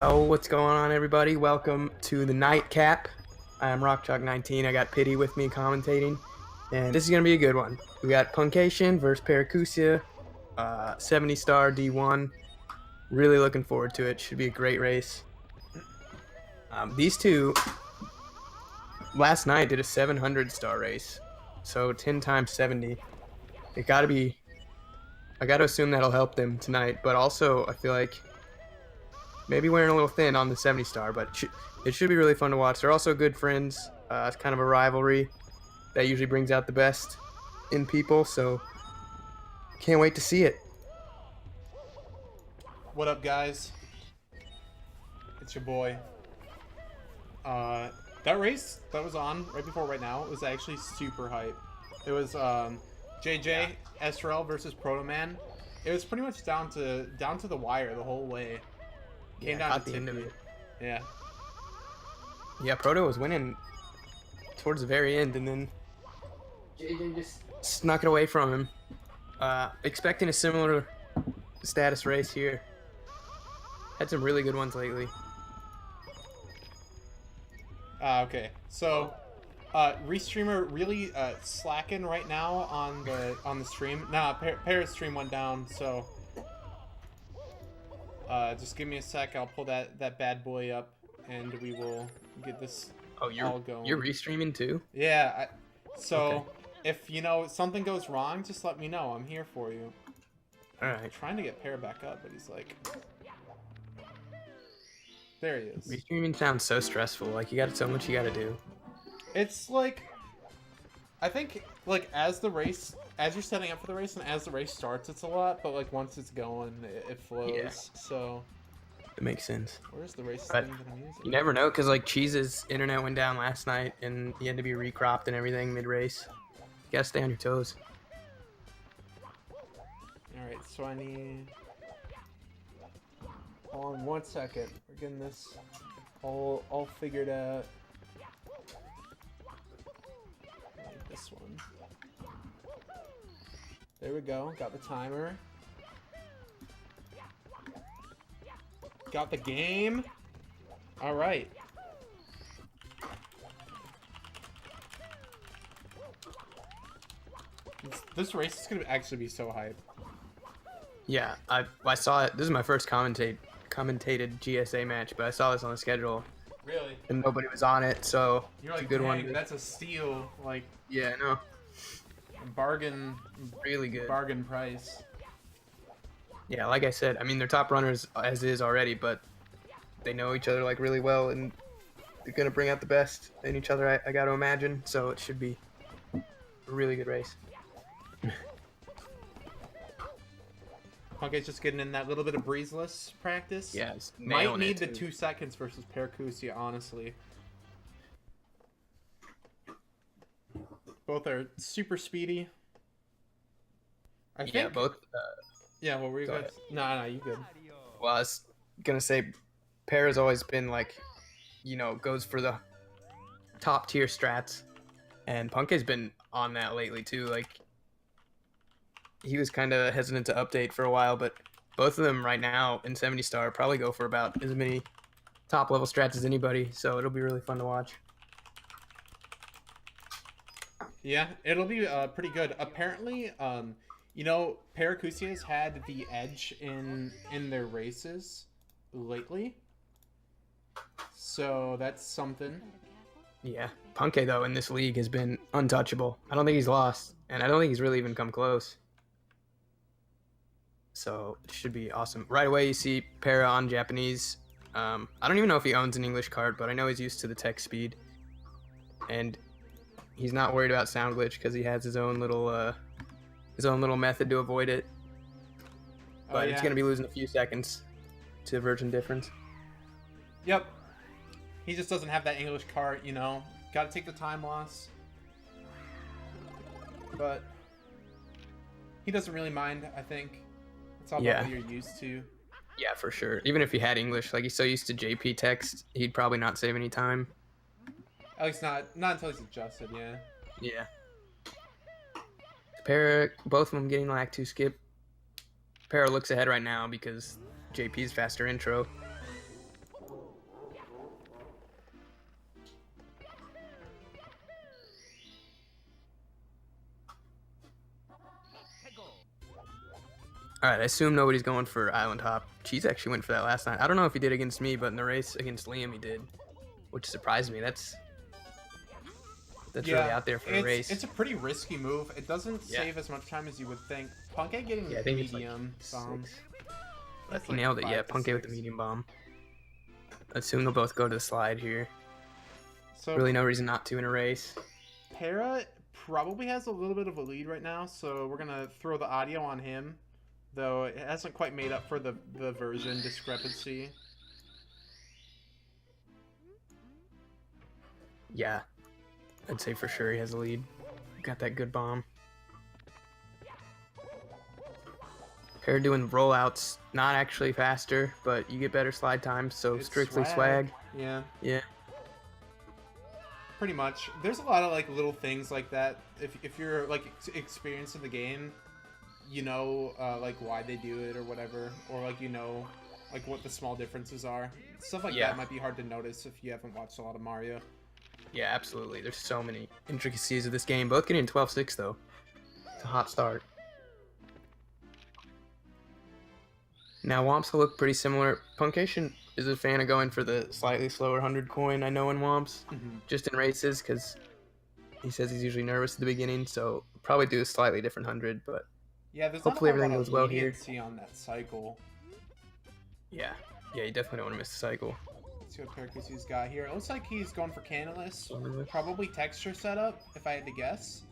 Oh, what's going on, everybody? Welcome to the nightcap. I'm RockChalk19. I got Pity with me commentating, and this is gonna be a good one. We got puncayshun versus Paracusia, 70-star D1. Really looking forward to it. Should be a great race. These two last night did a 700-star race, so 10 times 70. It gotta be. I gotta assume that'll help them tonight, but also I feel like maybe wearing a little thin on the 70-star, but it should be really fun to watch. They're also good friends. It's kind of a rivalry that usually brings out the best in people, so can't wait to see it. What up, guys? It's your boy. That race that was on right before right now was actually super hype. It was JJ Esrael versus Proto Man. It was pretty much down to the wire the whole way. Came down to the end of it. Yeah. Yeah, Proto was winning towards the very end, and then JJ just snuck it away from him. Expecting a similar status race here. Had some really good ones lately. Okay. So, Restreamer really slacking right now on the stream. Nah, Paris stream went down, so just give me a sec. I'll pull that bad boy up, and we will get this all going. You're restreaming too? Yeah. So okay. if something goes wrong, just let me know. I'm here for you. All right. I'm trying to get Pear back up, but he's like, there he is. Restreaming sounds so stressful. Like you got so much you got to do. It's like, I think like as you're setting up for the race and as the race starts, it's a lot. But like once it's going, it flows. Yeah. So it makes sense. Where's the race but thing that I'm using? You never know, because like Cheese's internet went down last night and he had to be recropped and everything mid-race. You gotta stay on your toes. Alright, so I need... Hold on 1 second. We're getting this all figured out. Like this one. There we go. Got the timer. Got the game. All right. This race is gonna actually be so hype. Yeah, I saw it. This is my first commentated GSA match, but I saw this on the schedule. Really? And nobody was on it, so you're like, it's a good one. That's a steal. Like, yeah, I know. Bargain. Really good. Bargain price. Yeah, like I said, I mean they're top runners as is already, but they know each other like really well, and they're gonna bring out the best in each other. I got to imagine, so it should be a really good race. Punk's just getting in that little bit of breezeless practice. Yes, might need the 2 seconds versus Paracusia, honestly. Both are super speedy. I think. Yeah, both. Yeah, what were you guys? No, you good. Well, I was gonna say, Pear's always been like, you know, goes for the top tier strats, and Punk has been on that lately too. Like, he was kind of hesitant to update for a while, but both of them right now in 70-star probably go for about as many top level strats as anybody. So it'll be really fun to watch. Yeah, it'll be pretty good. Apparently, you know, Paracusia has had the edge in their races lately, so that's something. Yeah, Punke though in this league has been untouchable. I don't think he's lost, and I don't think he's really even come close. So it should be awesome. Right away, you see Para on Japanese. I don't even know if he owns an English card, but I know he's used to the tech speed, and he's not worried about sound glitch because he has his own little method to avoid it. But it's gonna be losing a few seconds to Virgin difference. Yep. He just doesn't have that English card, you know. Got to take the time loss. But he doesn't really mind, I think. It's all about what you're used to. Yeah, for sure. Even if he had English, like he's so used to JP text, he'd probably not save any time. At least not until he's adjusted, yeah. Yeah. Para, both of them getting lag 2 skip. Para looks ahead right now because JP's faster intro. All right, I assume nobody's going for island hop. Cheese actually went for that last night. I don't know if he did against me, but in the race against Liam, he did, which surprised me. That's really out there for a race. It's a pretty risky move. It doesn't Yeah. save as much time as you would think. Punkay getting Yeah, I think it's like medium bomb. 6. But he nailed it. Yeah, 5 to Punkay with the 6. medium bomb. I assume they'll both go to the slide here. So Really no reason not to in a race. Para probably has a little bit of a lead right now, so we're gonna throw the audio on him, though it hasn't quite made up for the version discrepancy. Yeah, I'd say for sure he has a lead. Got that good bomb. Pair doing rollouts, not actually faster, but you get better slide times, so It's strictly swag. Yeah, Yeah. pretty much. There's a lot of like little things like that. If you're like experienced in the game, you know like why they do it or whatever, or like you know like what the small differences are. Stuff like that might be hard to notice if you haven't watched a lot of Mario. Yeah, absolutely. There's so many intricacies of this game. Both getting 12-6 though. It's a hot start. Now Whomps will look pretty similar. Puncayshun is a fan of going for the slightly slower 100 coin, I know, in Whomps, just in races, because he says he's usually nervous at the beginning, so probably do a slightly different 100, but yeah, there's hopefully not a everything lot of goes well here. leniency on that cycle. Yeah, you definitely don't want to miss the cycle. Let's see what Paracusia's got here. It looks like he's going for Canalus. Probably texture setup, if I had to guess.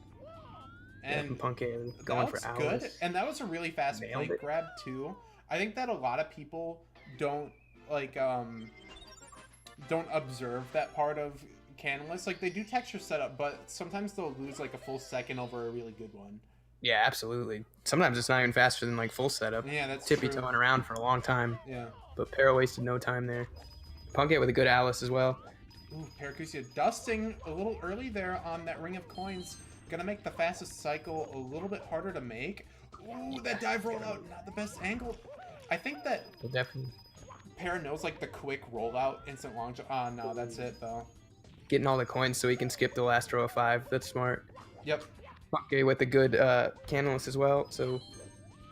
And yeah, Punkay going for Alice. Good. And that was a really fast Nailed plate it. grab too. I think that a lot of people don't like don't observe that part of Canalus. Like they do texture setup, but sometimes they'll lose like a full second over a really good one. Yeah, absolutely. Sometimes it's not even faster than like full setup. Yeah, that's tippy-toeing around for a long time. Yeah. But Para wasted no time there. Punkay with a good Alice as well. Ooh, Paracusia dusting a little early there on that ring of coins. Gonna make the fastest cycle a little bit harder to make. Ooh, that dive rollout, not the best angle. I think that Definitely Para knows like the quick rollout, instant long jump. Oh no, that's it though. getting all the coins so he can skip the last row of 5. That's smart. Yep. Punkay with a good Canalus as well, so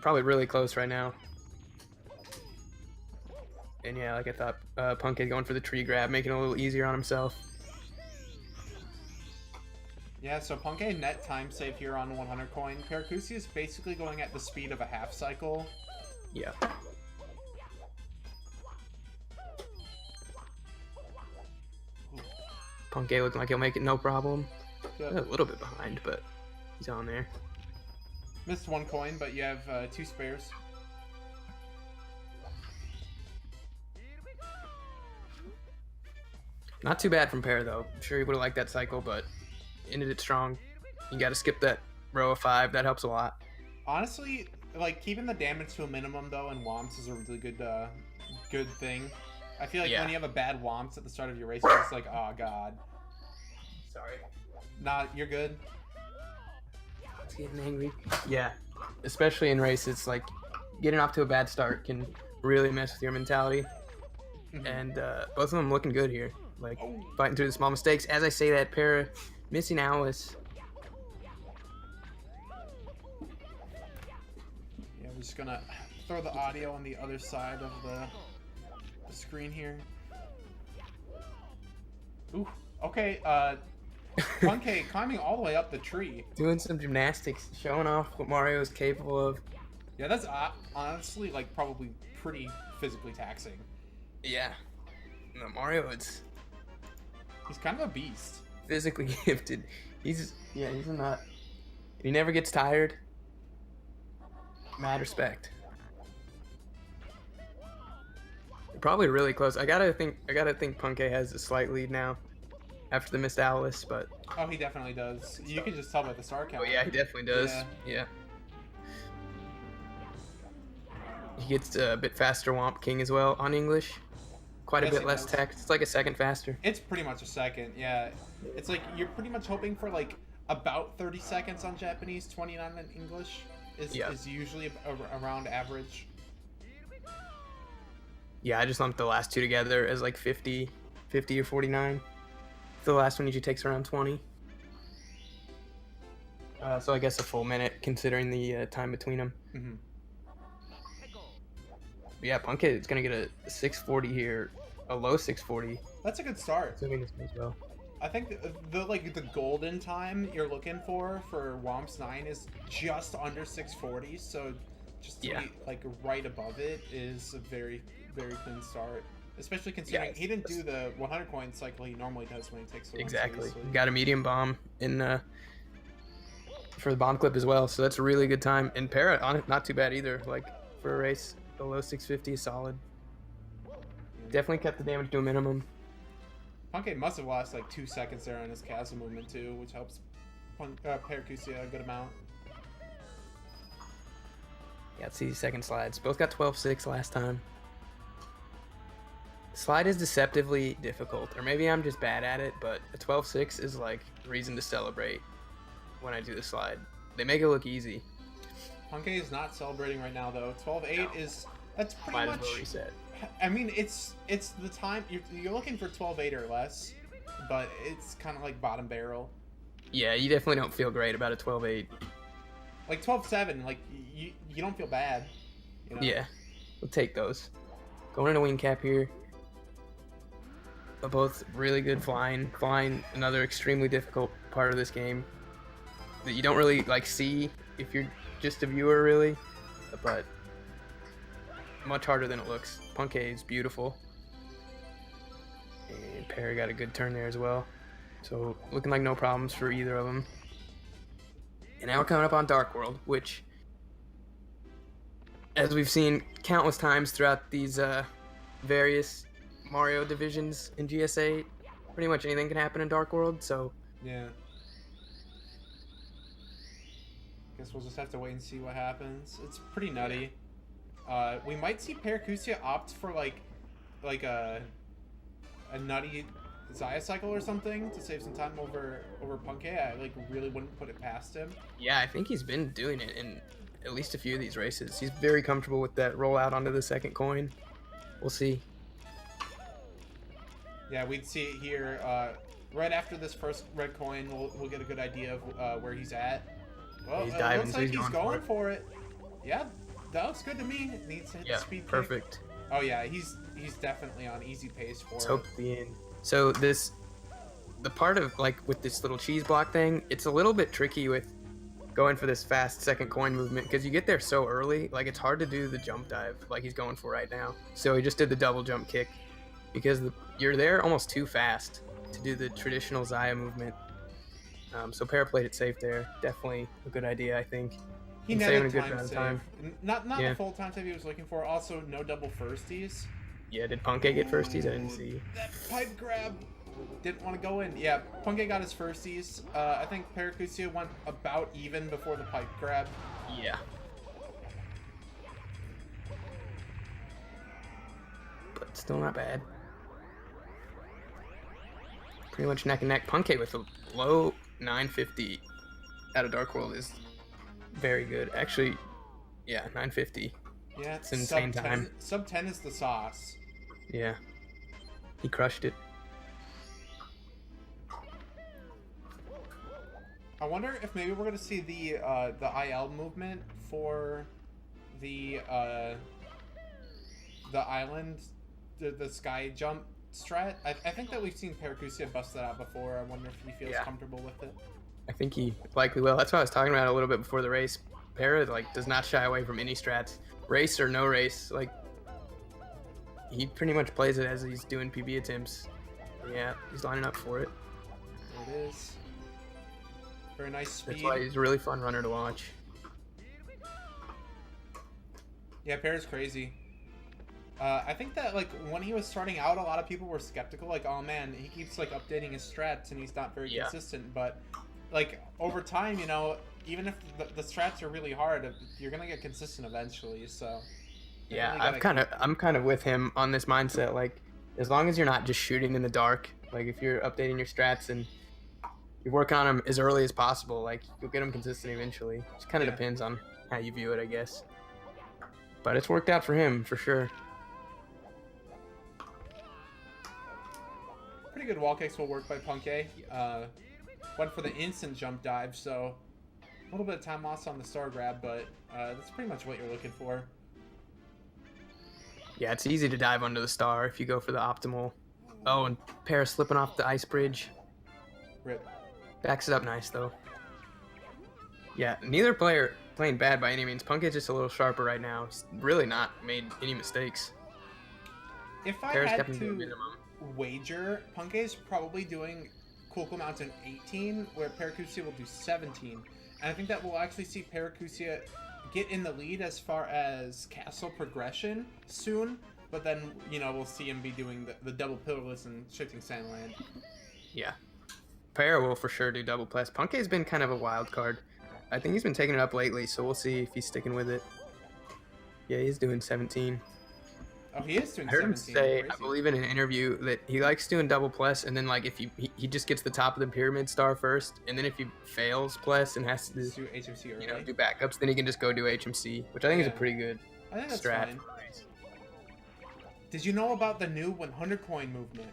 probably really close right now. And yeah, like I thought, Punkay going for the tree grab, making it a little easier on himself. Yeah, so Punkay net time save here on 100 coin. Paracusia is basically going at the speed of a half cycle. Yeah. Punkay looking like he'll make it no problem. Yep. A little bit behind, but he's on there. Missed 1 coin, but you have 2 spares. Not too bad from Pear though. I'm sure he would have liked that cycle, but ended it strong. You got to skip that row of 5. That helps a lot. Honestly, like keeping the damage to a minimum though in Whomps is a really good thing. I feel like when you have a bad Whomps at the start of your race, you're just like, oh god. Sorry. Nah, you're good. It's getting angry. Yeah, especially in races, like getting off to a bad start can really mess with your mentality. And both of them looking good here, like fighting through the small mistakes. As I say that, Para missing Alice. Yeah, we're just gonna throw the audio on the other side of the screen here. Ooh, okay, Punkay climbing all the way up the tree. Doing some gymnastics, showing off what Mario is capable of. Yeah, that's honestly like probably pretty physically taxing. Yeah. No, Mario is He's kind of a beast. physically gifted. He's a nut. He never gets tired. Mad respect. Probably really close. I gotta think Punkay has a slight lead now after the missed Alice, but Oh, he definitely does. You can just tell by the star count. oh yeah, he definitely does. Yeah. He gets a bit faster Whomp King as well on English. Quite a Yes, bit he less does. text. It's like a second faster. It's pretty much a second, yeah. It's like you're pretty much hoping for like about 30 seconds on Japanese, 29 in English is usually around average. Yeah, I just lumped the last two together as like 50 or 49. The last one usually takes around 20. So I guess a full minute considering the time between them. But yeah, Punkay is gonna get a 640 here, a low 640. That's a good start. Assuming this goes well. I think the golden time you're looking for Whomps 9 is just under 640. So just to be like right above it is a very clean start. Especially considering he didn't do the 100 coin cycle he normally does when he takes the run. Exactly. Got a medium bomb in for the bomb clip as well, so that's a really good time. And Para on it, not too bad either. Like for a race, the low 650 is solid. Definitely kept the damage to a minimum. Punkay must have lost like 2 seconds there on his chasm movement too, which helps Paracusia a good amount. Yeah, let's see second slides. Both got 12.6 last time. Slide is deceptively difficult, or maybe I'm just bad at it, but a 12.6 is like reason to celebrate when I do the slide. They make it look easy. Punkay is not celebrating right now though. 12.8 is that's pretty Might much. As well reset. I mean, it's the time you're looking for 12.8 or less, but it's kind of like bottom barrel. Yeah, you definitely don't feel great about a 12.8. Like 12.7, like you don't feel bad. You know? Yeah, we'll take those. Going into wing cap here. But both really good flying. Flying, another extremely difficult part of this game that you don't really like see if you're just a viewer, really, but much harder than it looks. Punkay is beautiful, and Perry got a good turn there as well. So looking like no problems for either of them. And now we're coming up on Dark World, which, as we've seen countless times throughout these various Mario divisions in GSA, pretty much anything can happen in Dark World. So yeah, guess we'll just have to wait and see what happens. It's pretty nutty. We might see Paracusia opt for like a nutty Zaya cycle or something to save some time over Punkay. I like really wouldn't put it past him. Yeah, I think he's been doing it in at least a few of these races. He's very comfortable with that rollout onto the second coin. We'll see. Yeah, we'd see it here right after this first red coin. We'll get a good idea of where he's at. Well, he's diving, looks like he's going for it. Yeah, that looks good to me. It needs to hit the speed perfect. Kick. Oh yeah, he's definitely on easy pace for Let's it. hope the end. So the part of like with this little cheese block thing, it's a little bit tricky with going for this fast second coin movement because you get there so early. Like it's hard to do the jump dive like he's going for right now. So he just did the double jump kick because you're there almost too fast to do the traditional Zaya movement. So Para played it safe there. Definitely a good idea, I think. He netted a good time. Not the full time save he was looking for. Also, no double firsties. Yeah, did Punkay get firsties? I didn't see. That pipe grab didn't want to go in. Yeah, Punkay got his firsties. I think Paracusia went about even before the pipe grab. Yeah. But still not bad. Pretty much neck and neck. Punkay with a low 950 out of Dark World is very good. Actually, yeah, 950. Yeah, it's an insane time. Sub 10 is the sauce. Yeah, he crushed it. I wonder if maybe we're gonna see the IL movement for the island, the sky jump strat. I think that we've seen Paracusia bust that out before. I wonder if he feels comfortable with it. I think he likely will. That's what I was talking about a little bit before the race. Para like does not shy away from any strats, race or no race. Like he pretty much plays it as he's doing PB attempts. Yeah, he's lining up for it. There it is. Very nice speed. That's why he's a really fun runner to watch. Yeah, Para's crazy. I think that like when he was starting out, a lot of people were skeptical. Like, oh man, he keeps like updating his strats and he's not very consistent. But like over time, you know, even if the strats are really hard, you're gonna get consistent eventually. So yeah, I'm kind of with him on this mindset. Like, as long as you're not just shooting in the dark, like if you're updating your strats and you're working on them as early as possible, like you'll get them consistent eventually. It just kind of depends on how you view it, I guess. But it's worked out for him for sure. Pretty good wall kicks will work by Punkay. Went for the instant jump dive, so a little bit of time lost on the star grab, but that's pretty much what you're looking for. Yeah, it's easy to dive under the star if you go for the optimal. Oh, and Para slipping off the ice bridge. Rip. Backs it up nice, though. Yeah, neither player playing bad by any means. Punk's just a little sharper right now. He's really not made any mistakes. If I Para's had kept him to a to minimum. wager, Punk's probably doing Coco Mountain 18, where Paracusia will do 17. And I think that we'll actually see Paracusia get in the lead as far as castle progression soon. But then, you know, we'll see him be doing the double pillarless and shifting sandland. Yeah. Para will for sure do double plus. Punk's been kind of a wild card. I think he's been taking it up lately, so we'll see if he's sticking with it. Yeah, he's doing 17. Oh, he is doing 17. I heard him say, Crazy. I believe in an interview, that he likes doing double plus, and then like if he just gets the top of the pyramid star first, and then if he fails plus and has to do HMC early. you know, do backups, then he can just go do HMC, which I think is a pretty good I think that's strat. fine. Did you know about the new 100 coin movement?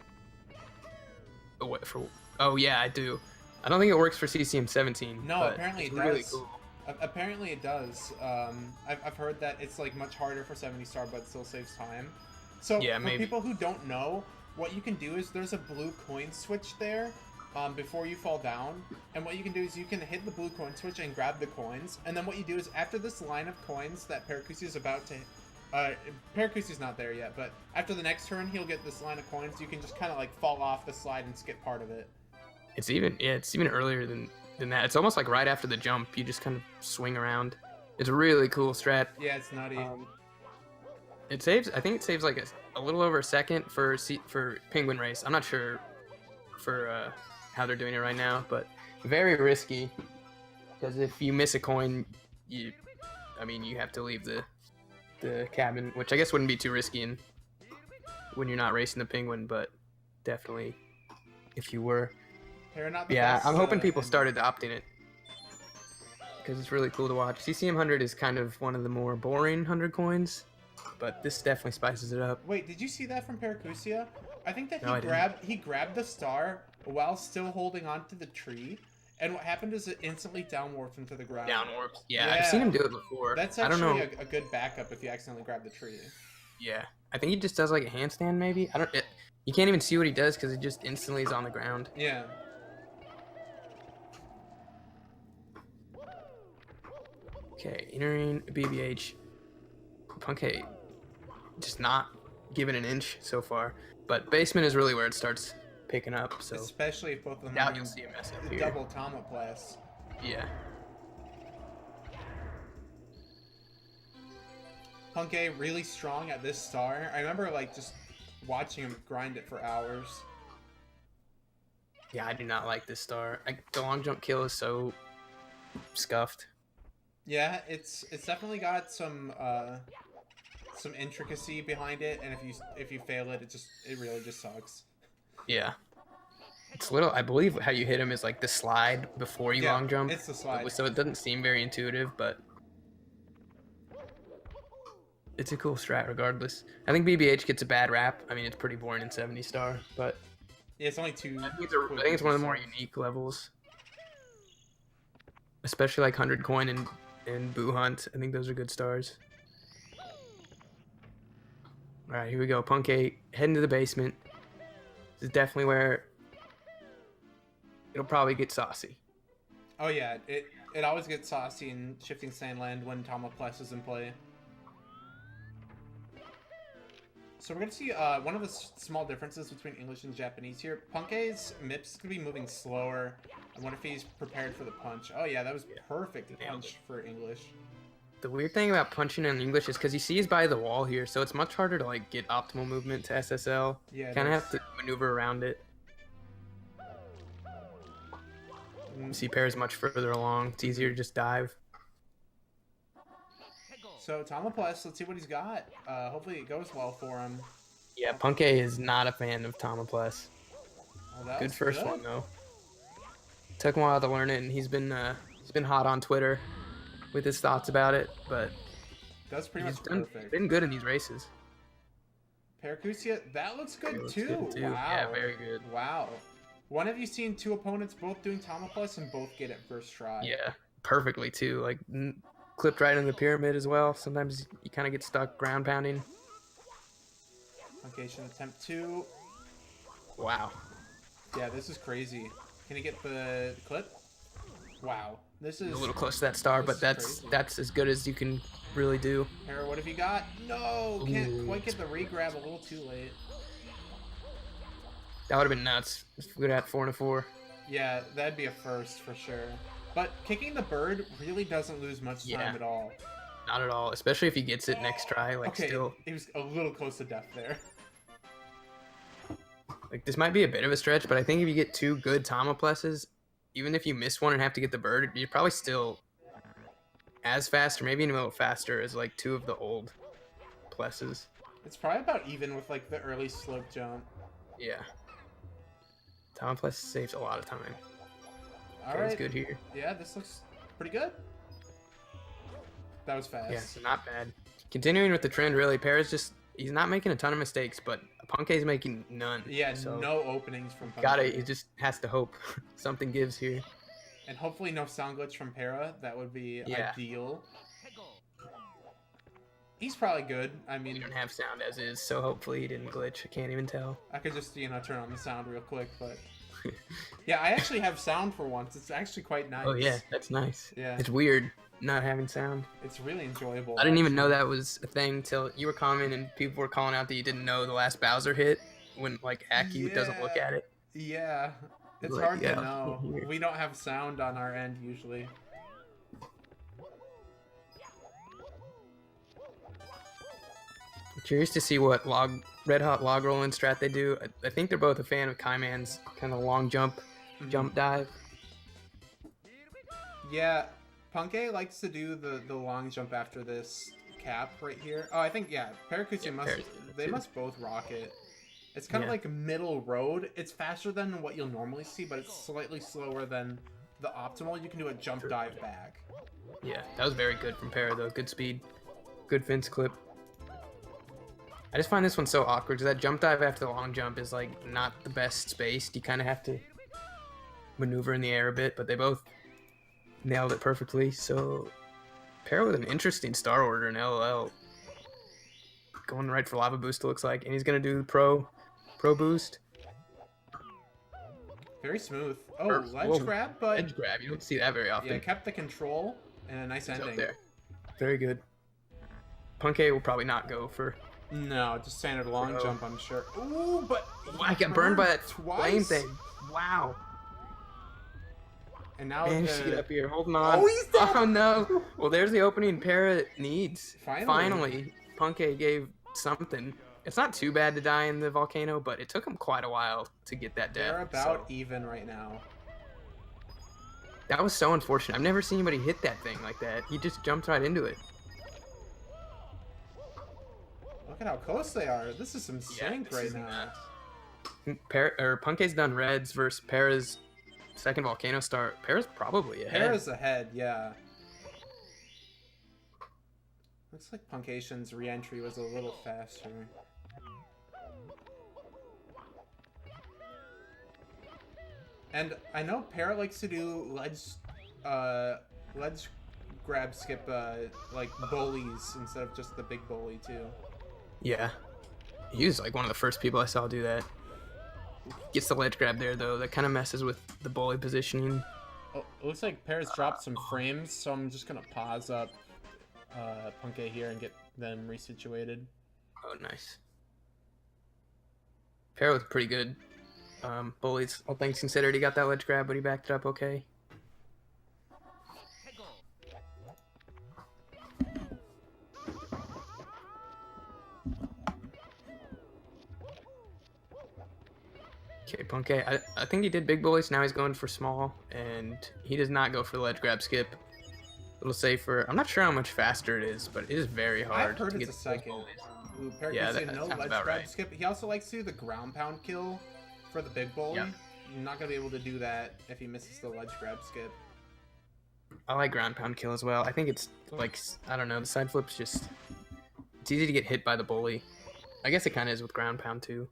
Oh yeah, I do. I don't think it works for CCM 17. No, but apparently it's it really does. cool. Apparently it does. I've heard that it's like much harder for 70 star, but still saves time. So Yeah, for maybe. people who don't know, what you can do is there's a blue coin switch there before you fall down. And what you can do is you can hit the blue coin switch and grab the coins. And then what you do is after this line of coins that Paracusia is about to... Paracusia's not there yet, but after the next turn, he'll get this line of coins. You can just kind of like fall off the slide and skip part of it. It's even earlier than that. It's almost like right after the jump, you just kind of swing around. It's a really cool strat. Yeah, it's nutty. It saves. I think it saves like a little over a second for penguin race. I'm not sure for how they're doing it right now, but very risky because if you miss a coin, you have to leave the cabin, which I guess wouldn't be too risky when you're not racing the penguin, but definitely if you were. Yeah, I'm hoping people started adopting it because it's really cool to watch. CCM 100 is kind of one of the more boring 100 coins, but this definitely spices it up. Wait, did you see that from Paracusia? I think that No, he grabbed the star while still holding onto the tree, and what happened is it instantly downwarped into the ground. Downwarps. Yeah, I've seen him do it before. That's I don't actually know. a good backup if you accidentally grab the tree. Yeah, I think he just does like a handstand maybe. You can't even see what he does because it just instantly is on the ground. Yeah. Okay, entering BBH. Punkay just not giving an inch so far, but basement is really where it starts picking up. So especially if both of them now are you'll see a mess up the here. double Tomoplast. Yeah. Punkay really strong at this star. I remember like just watching him grind it for hours. Yeah, I do not like this star. The long jump kill is so scuffed. Yeah, it's definitely got some intricacy behind it, and if you fail it, it really just sucks. Yeah. It's little. I believe how you hit him is like the slide before you long jump. It's the slide. So it doesn't seem very intuitive, but it's a cool strat regardless. I think BBH gets a bad rap. I mean, it's pretty boring in 70 star, but yeah, it's only two. I think it's one of the more unique levels, especially like 100 coin and Boo Hunt. I think those are good stars. All right, here we go. Punkay heading to the basement. This is definitely where it'll probably get saucy. Oh yeah, it always gets saucy in shifting sandland when Tomoplast is in play. So we're gonna see one of the small differences between English and Japanese here. Punkay's MIPS is gonna be moving slower. I wonder if he's prepared for the punch. Oh yeah, that was perfect punch for English. The weird thing about punching in English is because you see he's by the wall here, so it's much harder to like get optimal movement to SSL. Yeah, kind of have to maneuver around it. You see Para's much further along. It's easier to just dive. So Tomoplast, let's see what he's got. Hopefully it goes well for him. Yeah, Punkay is not a fan of Tomoplast. Oh, good first one though. Took him a while to learn it, and he's been hot on Twitter with his thoughts about it, but that's pretty much perfect. He's been good in these races. Paracusia, that looks good too. Wow. Yeah, very good. Wow. When have you seen two opponents both doing Tomoplast and both get it first try? Yeah, perfectly too. Like clipped right in the pyramid as well. Sometimes you kind of get stuck ground pounding. Puncayshun attempt 2. Wow. Yeah, this is crazy. Can he get the clip? Wow. This is A little close to that star, but crazy. that's as good as you can really do. Para, what have you got? No! Can't Ooh. quite get the re-grab, a little too late. That would have been nuts. If we got 4-4. Yeah, that'd be a first for sure. But kicking the bird really doesn't lose much time at all. Not at all, especially if he gets it next try. Like, okay, still, he was a little close to death there. like, this might be a bit of a stretch, but I think if you get 2 good Tomoplesses, even if you miss one and have to get the bird, you're probably still as fast, or maybe even a little faster as like 2 of the old Plesses. It's probably about even with like the early slope jump. Yeah. Tomopless saves a lot of time. All okay, right. It's good here. Yeah, this looks pretty good. That was fast. Yeah, so not bad. Continuing with the trend, really, Para's just, he's not making a ton of mistakes, but Punkei's making none. Yeah, so no openings from Punkei. Punkei. He just has to hope something gives here. And hopefully no sound glitch from Para. That would be ideal. He's probably good. I mean, he don't have sound as is, so hopefully he didn't glitch. I can't even tell. I could just, you know, turn on the sound real quick, but yeah, I actually have sound for once. It's actually quite nice. Oh yeah, that's nice. Yeah. It's weird not having sound. It's really enjoyable. I didn't even know that was a thing till you were commenting and people were calling out that you didn't know the last Bowser hit when like Aki doesn't look at it. Yeah. It's like, hard to know. We don't have sound on our end usually. I'm curious to see what red hot log rolling strat they do. I think they're both a fan of Kaiman's kind of long jump dive. Yeah, Punkei likes to do the long jump after this cap right here. Oh, I think Paracusia must both rock it. It's kind of like a middle road. It's faster than what you'll normally see, but it's slightly slower than the optimal. You can do a jump dive back. Yeah, that was very good from Para though. Good speed, good fence clip. I just find this one so awkward because that jump dive after the long jump is like not the best spaced. You kind of have to maneuver in the air a bit, but they both nailed it perfectly. So Para with an interesting star order in LLL. Going right for lava boost, it looks like, and he's gonna do pro boost. Very smooth. Oh, ledge grab, but ledge grab. You don't see that very often. Yeah, kept the control and a nice ending. Up there. Very good. Punkei will probably not go for. No, just standard long jump, I'm sure. Ooh, but I got burned by that flame thing. Wow. And now just get up here, holding on. Oh, he's dead. Oh no. Well, there's the opening Para needs. Finally, Punkei gave something. It's not too bad to die in the volcano, but it took him quite a while to get that death. They're about even right now. That was so unfortunate. I've never seen anybody hit that thing like that. He just jumped right into it. Look at how close they are. This is some sync right now. Punkei's done reds versus Para's second volcano star. Para's probably ahead. Para's ahead, yeah. Looks like Puncayshun's re-entry was a little faster. And I know Para likes to do ledge grab skip like bullies instead of just the big bully too. Yeah. He was like one of the first people I saw do that. Gets the ledge grab there though. That kind of messes with the bully positioning. Oh, it looks like Para's dropped some frames, so I'm just gonna pause up Punkei here and get them resituated. Oh, nice. Para was pretty good. Bullies, all things considered, he got that ledge grab, but he backed it up okay. Okay, Punkei, I think he did big bullies, now he's going for small, and he does not go for the ledge grab skip. A little safer. I'm not sure how much faster it is, but it is very hard. I've heard to it's get a second. Ooh, yeah, that no ledge grab skip. He also likes to do the ground pound kill for the big bully. Yep. You're not gonna be able to do that if he misses the ledge grab skip. I like ground pound kill as well. I think it's like, I don't know, the side flip's just, it's easy to get hit by the bully. I guess it kind of is with ground pound too.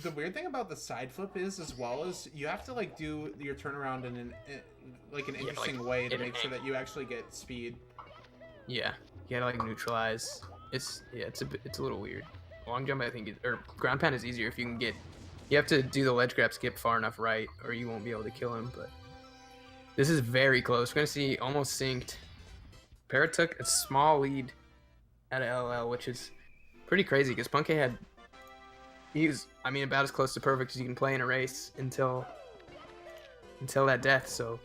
The weird thing about the side flip is, as well as you have to like do your turnaround in an interesting way to make sure that you actually get speed. Yeah, you gotta like neutralize. It's a little weird. long jump I think is, or ground pound is easier if you can get. You have to do the ledge grab skip far enough right, or you won't be able to kill him. But this is very close. We're gonna see almost synced. Para took a small lead at LL, which is pretty crazy because Punkay had. He was, I mean, about as close to perfect as you can play in a race until that death. So,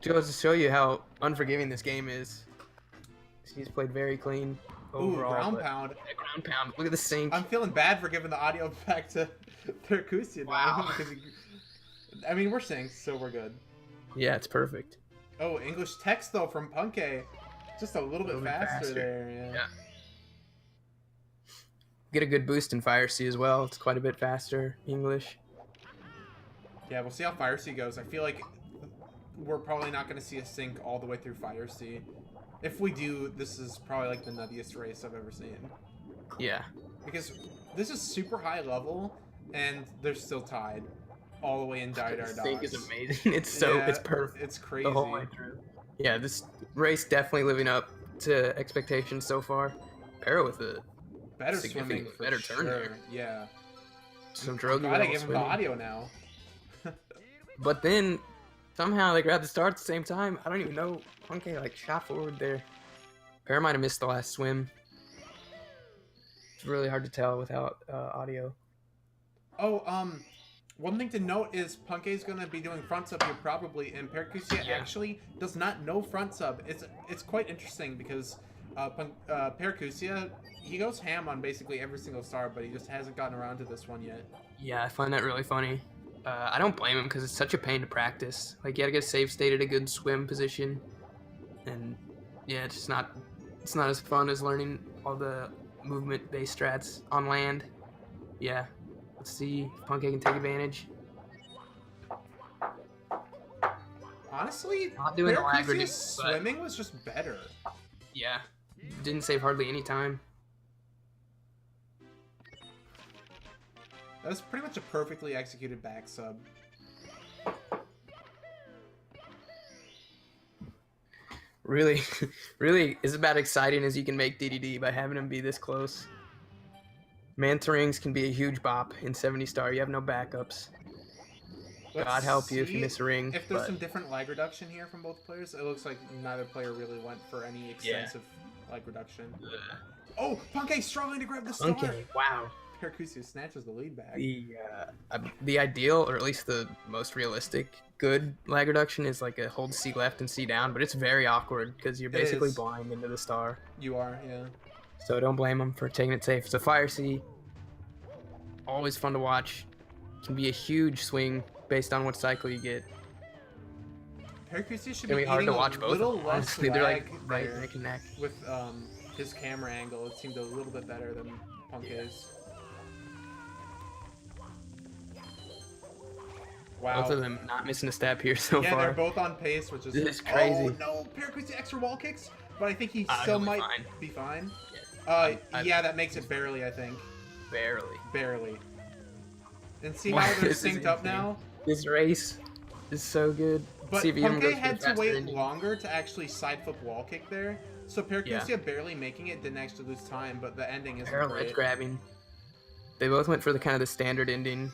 just to show you how unforgiving this game is, he's played very clean overall. Ooh, ground pound. Yeah, ground pound. Look at the sync. I'm feeling bad for giving the audio back to Paracusia now. Wow. I mean, we're synced, so we're good. Yeah, it's perfect. Oh, English text though from Punkay, just a little bit faster there. Yeah. Get a good boost in Fire Sea as well. It's quite a bit faster English. Yeah, we'll see how Fire Sea goes. I feel like we're probably not going to see a sync all the way through Fire Sea. If we do, this is probably like the nuttiest race I've ever seen. Yeah. Because this is super high level, and they're still tied all the way in Die Dar The Dogs. sync is amazing. It's perfect. It's crazy. The whole way through. Yeah, this race definitely living up to expectations so far. Para with a better swimming, for better sure. turn there. Yeah. Some drogy. Gotta give him the audio now. But then somehow they grabbed the star at the same time. I don't even know. Punkay like shot forward there. Para might have missed the last swim. It's really hard to tell without audio. Oh, one thing to note is Punkay's gonna be doing front sub here probably, and Paracusia actually does not know front sub. It's quite interesting because Paracusia, he goes ham on basically every single star, but he just hasn't gotten around to this one yet. Yeah, I find that really funny. I don't blame him because it's such a pain to practice. Like, you gotta get save state at a good swim position, and yeah, it's not as fun as learning all the movement-based strats on land. Yeah, let's see if Punkay can take advantage. Honestly, not doing Paracusia's swimming was just better. Yeah, didn't save hardly any time. That was pretty much a perfectly executed back sub. Really, really is about exciting as you can make DDD by having him be this close. Manta rings can be a huge bop in 70 star. You have no backups. God help you if you miss a ring. If there's some different lag reduction here from both players, it looks like neither player really went for any extensive lag reduction. Oh, Punkay struggling to grab the star. Punkay, wow. Paracusia snatches the lead back. The ideal, or at least the most realistic, good lag reduction is like a hold C left and C down, but it's very awkward because you're basically blind into the star. You are, yeah. So don't blame them for taking it safe. So Fire C, always fun to watch. Can be a huge swing based on what cycle you get. Paracusia should be hard to watch both. Little less honestly, they're like right neck and neck. With his camera angle, it seemed a little bit better than Punkay's. Wow. Both of them not missing a step here so far. Yeah, they're both on pace, which is crazy. Oh no, Paracusia extra wall kicks, but I think he still might be fine. Yeah. That makes it barely, I think. Barely. And see how they're synced up now? This race is so good. But Punkay had to wait longer to actually side flip wall kick there. So Paracusia barely making it didn't actually lose time, but the ending is great. Edge grabbing. They both went for the kind of the standard ending.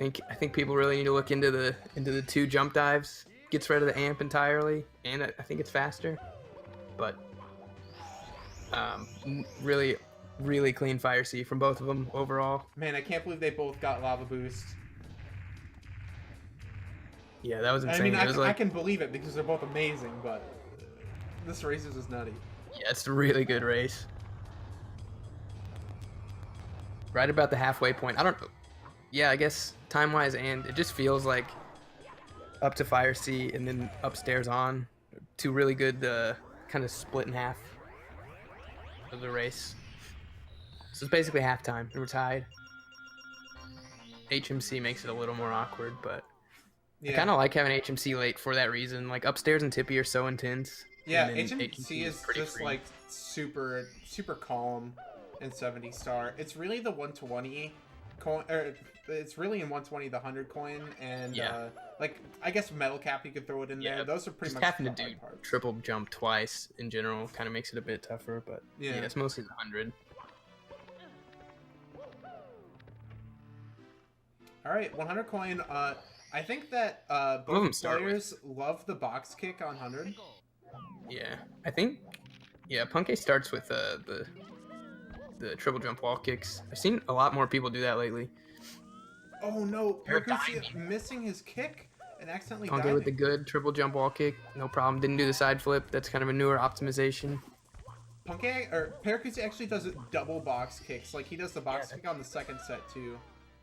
I think people really need to look into the two jump dives. Gets rid of the amp entirely, and I think it's faster. But really clean Fire C from both of them overall. Man, I can't believe they both got lava boost. Yeah, that was insane. I mean, I can believe it because they're both amazing, but this race is just nutty. Yeah, it's a really good race. Right about the halfway point. Yeah, I guess time-wise, and it just feels like up to Fire C and then upstairs on. Two really good kind of split in half of the race. So it's basically halftime, and we're tied. HMC makes it a little more awkward, but I kind of like having HMC late for that reason. Like, upstairs and Tippy are so intense. Yeah, HMC is just free. Like super calm in 70 star. It's really the 120 coin, or it's really in 120 the 100 coin, and like I guess metal cap you could throw it in there. Those are pretty much having to do triple jump twice in general kind of makes it a bit tougher, but yeah, it's mostly the 100. All right, 100 coin. I think that Both of both them start players love the box kick on 100. Yeah, I think. Yeah, Punkay starts with the triple jump wall kicks. I've seen a lot more people do that lately. Oh no, Para Paracusia diving. missing his kick and accidentally Punkay with the diving. good triple jump wall kick, no problem. Didn't do the side flip. That's kind of a newer optimization. Paracusia actually does double box kicks. Like he does the box Yeah, kick on the second set too.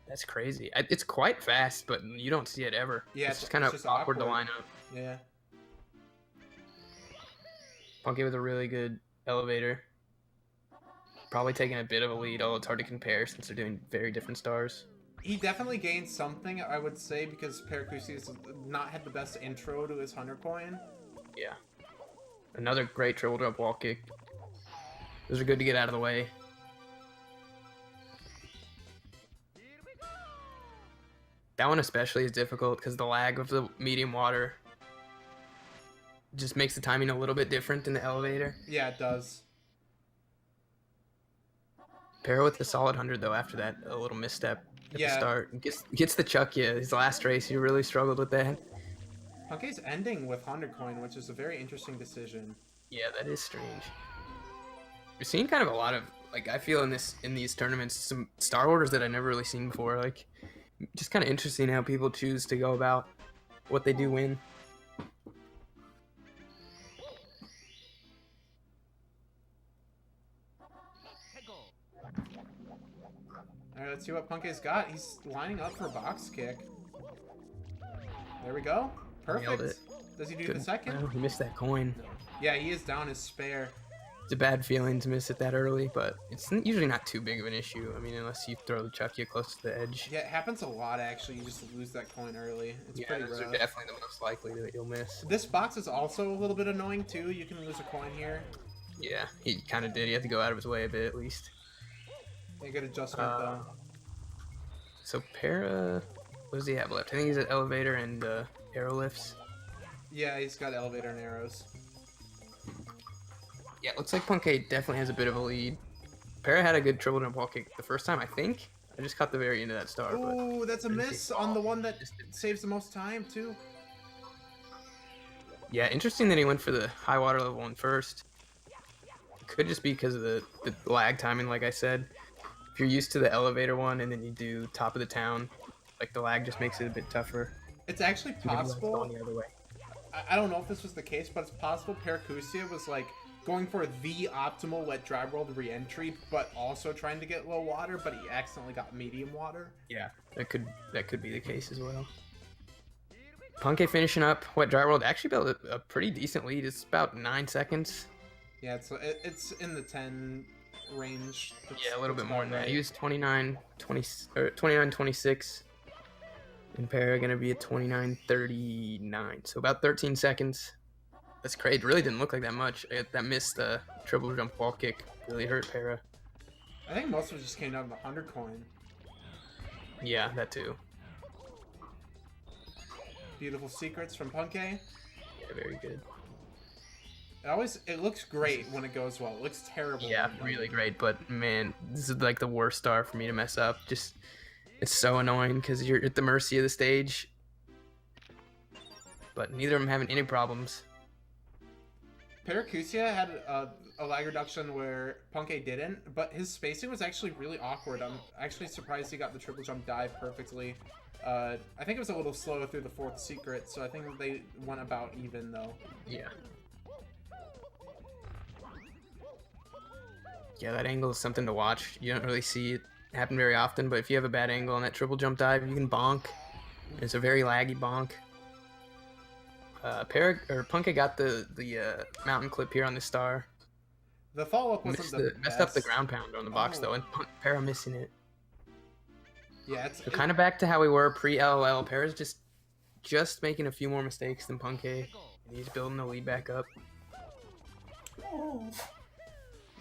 That's crazy. It's quite fast, but you don't see it ever. Yeah, It's just kind of just awkward to line up. Yeah. Punkay with a really good elevator. Probably taking a bit of a lead, although it's hard to compare since they're doing very different stars. He definitely gained something, I would say, because Paracusia has not had the best intro to his 100 coin. Yeah. Another great triple jump wall kick. Those are good to get out of the way. That one especially is difficult because the lag of the medium water just makes the timing a little bit different in the elevator. Yeah, it does. Para with the solid 100 though after that, a little misstep at the start. Gets the chuck, yeah. His last race, he really struggled with that. Punkay's ending with 100 coin, which is a very interesting decision. Yeah, that is strange. We're seeing kind of a lot of, like, I feel in these tournaments, some star orders that I've never really seen before. Like, just kind of interesting how people choose to go about what they do win. Alright, let's see what Punkay's got. He's lining up for box kick. There we go. Perfect. Does he do the second? Oh, he missed that coin. Yeah, he is down his spare. It's a bad feeling to miss it that early, but it's usually not too big of an issue. I mean, unless you throw the chucky close to the edge. Yeah, it happens a lot, actually. You just lose that coin early. It's pretty those rough. are definitely the most likely that you'll miss. This box is also a little bit annoying, too. You can lose a coin here. Yeah, he kind of did. He had to go out of his way a bit, at least. A good adjustment, though. So, Para... What does he have left? I think he's at elevator and arrow lifts. Yeah, he's got elevator and arrows. Yeah, it looks like Punkay definitely has a bit of a lead. Para had a good triple jump wall kick the first time, I think. I just caught the very end of that star. Ooh, that's a miss on the one that saves the most time, too. Yeah, interesting that he went for the high water level one first. It could just be because of the lag timing, like I said. If you're used to the elevator one and then you do top of the town, like the lag just makes it a bit tougher. It's actually possible. Going the other way. I don't know if this was the case, but it's possible Paracusia was like going for the optimal wet dry world re-entry, but also trying to get low water, but he accidentally got medium water. Yeah, that could be the case as well. Punkay finishing up wet dry world actually built a pretty decent lead. It's about 9 seconds. Yeah, it's in the 10 range. Yeah, a little bit more than that. He was 29-26. And Para gonna be at 29-39. So about 13 seconds. That's crazy. It really didn't look like that much. That missed triple jump wall kick really hurt Para. I think most of it just came down to the 100 coin. Yeah, that too. Beautiful secrets from Punkay. Yeah, very good. It looks great when it goes well. It looks terrible. Yeah, really great. But man, this is like the worst star for me to mess up. Just, it's so annoying because you're at the mercy of the stage. But neither of them having any problems. Paracusia had a lag reduction where Punkay didn't, but his spacing was actually really awkward. I'm actually surprised he got the triple jump dive perfectly. I think it was a little slow through the fourth secret, so I think they went about even though. Yeah. Yeah, that angle is something to watch. You don't really see it happen very often, but if you have a bad angle on that triple jump dive, you can bonk. It's a very laggy bonk. Punkay got the mountain clip here on the star. The follow-up wasn't the best. Messed up the ground pound on the box though, and Para missing it. Yeah, it's kind of back to how we were pre-LLL. Para's just making a few more mistakes than Punkay, and he's building the lead back up.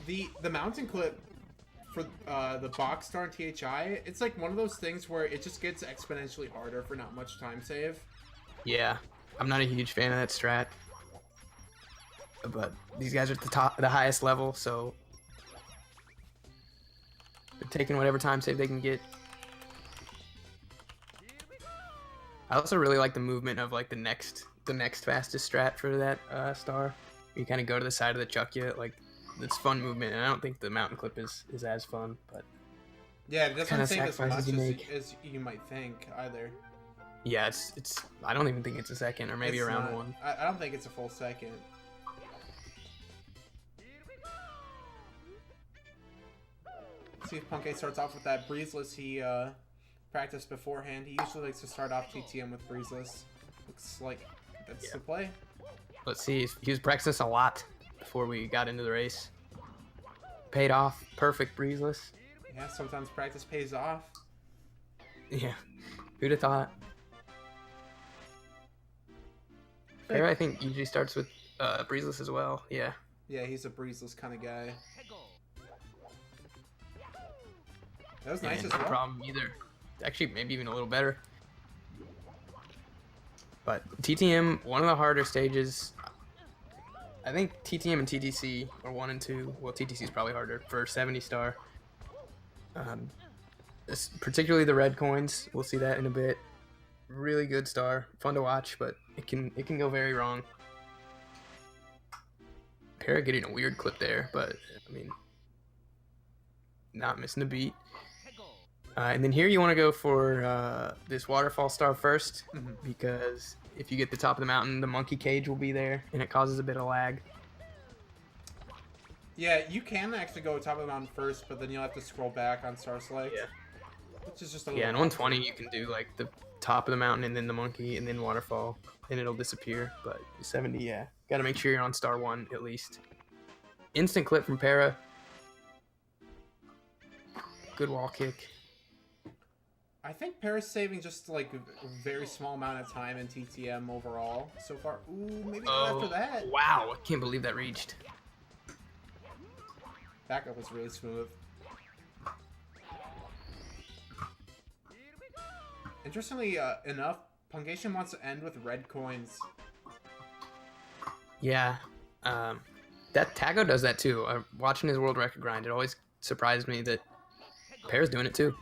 The mountain clip for the box star and THI, it's like one of those things where it just gets exponentially harder for not much time save. Yeah, I'm not a huge fan of that strat, but these guys are at the highest level, so they're taking whatever time save they can get. I also really like the movement of like the next fastest strat for that star. You kind of go to the side of the Chuckya, like it's fun movement, and I don't think the mountain clip is as fun, but Yeah, it kind doesn't of save as sacrifices much you make. as you might think either. Yeah, it's. I don't even think it's a second, or maybe It's around not, one. I don't think it's a full second. Let's see if Punkay starts off with that breezeless he practiced beforehand. He usually likes to start off TTM with breezeless. Looks like that's the play. Let's see. He was practicing a lot before we got into the race. Paid off. Perfect breezeless. Yeah, sometimes practice pays off. Yeah. Who'd have thought? Para, I think, usually starts with breezeless as well. Yeah. Yeah, he's a breezeless kind of guy. That was nice as no well. problem either. Actually, maybe even a little better. But TTM, one of the harder stages. I think TTM and TTC are 1 and 2. Well, TTC is probably harder for 70 star. Particularly the red coins. We'll see that in a bit. Really good star, fun to watch, but it can go very wrong. Para getting a weird clip there, but I mean, not missing a beat. And then here you want to go for this waterfall star first, because if you get the top of the mountain, the monkey cage will be there, and it causes a bit of lag. Yeah, you can actually go top of the mountain first, but then you'll have to scroll back on star select. Yeah. Which is just a little. Yeah, and 120 you can do like the top of the mountain and then the monkey and then waterfall, and it'll disappear. But 70, yeah, got to make sure you're on star 1 at least. Instant clip from Para. Good wall kick. I think Para's saving just like a very small amount of time in TTM overall so far. Ooh, maybe not after that. Wow, I can't believe that reached. Backup was really smooth. Interestingly enough, puncayshun wants to end with red coins. Yeah, that Tago does that too. Watching his world record grind, it always surprised me that Para's doing it too.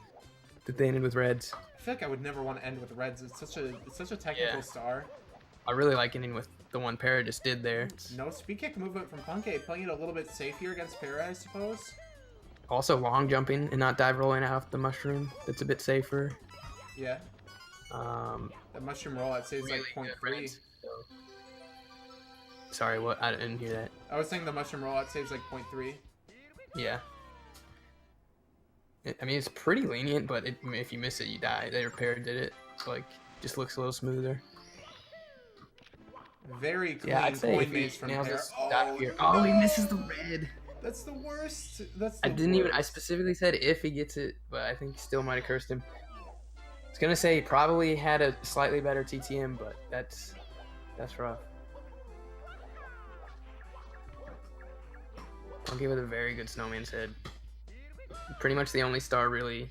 That they ended with reds. I feel like I would never want to end with reds. It's such a technical star. I really like ending with the one Para just did there. No speed kick movement from Punkay, playing it a little bit safer against Para, I suppose. Also long jumping and not dive rolling out the mushroom. That's a bit safer. Yeah. That mushroom rollout saves really like 0.3. So. Sorry, what? I didn't hear that. I was saying the mushroom rollout saves like 0.3. Yeah. I mean, it's pretty lenient, but if you miss it, you die. Their Para did it. Like, just looks a little smoother. Very clean I'd say coin if he maze from nails Para. this dive here. Oh, he misses the red. That's the worst. That's the I specifically said if he gets it, but I think he still might have cursed him. I was gonna say he probably had a slightly better TTM, but that's rough. I'll give it a very good snowman's head. Pretty much the only star really